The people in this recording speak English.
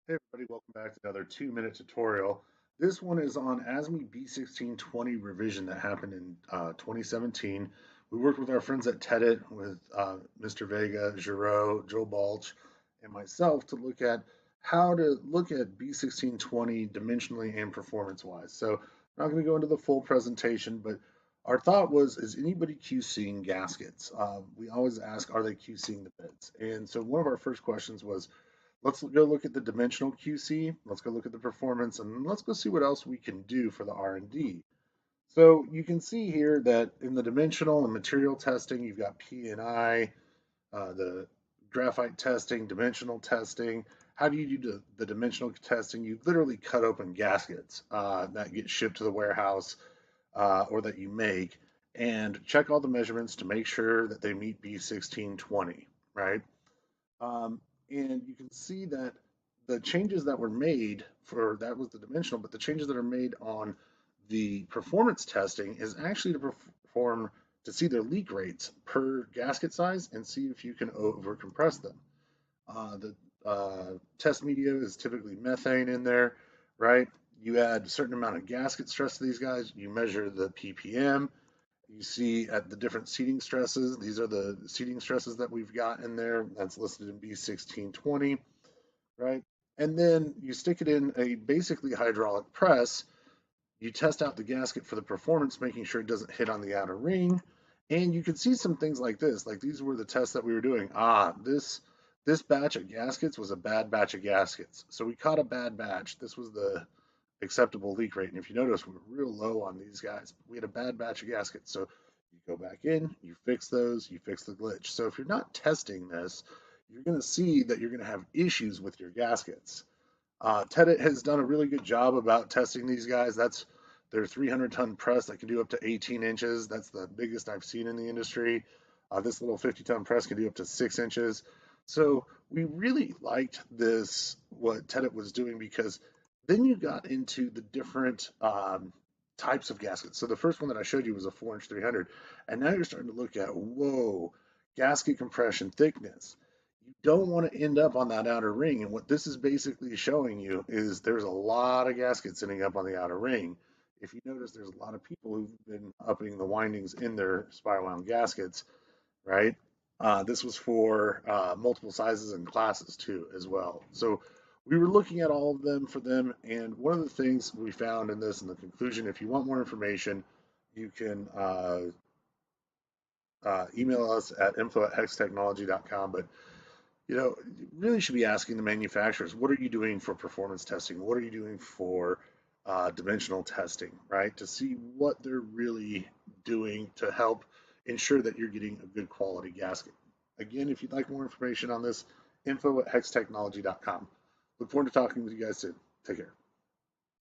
Hey everybody, welcome back to another 2-minute tutorial. This one is on ASME B1620 revision that happened in 2017. We worked with our friends at TEDit with Mr. Vega, Giro, Joe Balch, and myself to look at how to look at B1620 dimensionally and performance-wise. So I'm not going to go into the full presentation, but our thought was, is anybody QCing gaskets? We always ask, are they QCing the bits? And so one of our first questions was, let's go look at the dimensional QC. Let's go look at the performance, and let's go see what else we can do for the R&D. So you can see here that in the dimensional and material testing, you've got P&I, the graphite testing, dimensional testing. How do you do the dimensional testing? You literally cut open gaskets that get shipped to the warehouse or that you make and check all the measurements to make sure that they meet B1620, right? Um, and you can see that the changes that were made for that was the dimensional, but the changes that are made on the performance testing is actually to perform to see their leak rates per gasket size and see if you can over compress them. The test media is typically methane in there, right? You add a certain amount of gasket stress to these guys, you measure the ppm, you see at the different seating stresses, these are the seating stresses that we've got in there. That's listed in B1620, right? And then you stick it in a basically hydraulic press. You test out the gasket for the performance, making sure it doesn't hit on the outer ring. And you can see some things like this. Like these were the tests that we were doing. This batch of gaskets was a bad batch of gaskets. So we caught a bad batch. This was the acceptable leak rate. And if you notice, we were real low on these guys. We had a bad batch of gaskets. So you go back in, you fix those, you fix the glitch. So if you're not testing this, you're going to see that you're going to have issues with your gaskets. Teddit has done a really good job about testing these guys. That's their 300-ton press that can do up to 18 inches. That's the biggest I've seen in the industry. This little 50-ton press can do up to 6 inches. So we really liked this, what Teddit was doing, because then you got into the different types of gaskets. So the first one that I showed you was a 4-inch 300, and now you're starting to look at, whoa, gasket compression thickness. You don't want to end up on that outer ring. And what this is basically showing you is there's a lot of gaskets sitting up on the outer ring. If you notice, there's a lot of people who've been upping the windings in their spiral wound gaskets, right? This was for multiple sizes and classes too, as well. So we were looking at all of them for them. And one of the things we found in this, in the conclusion, if you want more information, you can email us at info@hextechnology.com. But you really should be asking the manufacturers, what are you doing for performance testing? What are you doing for dimensional testing, right? To see what they're really doing to help ensure that you're getting a good quality gasket. Again, if you'd like more information on this, info@hextechnology.com. Look forward to talking with you guys soon. Take care.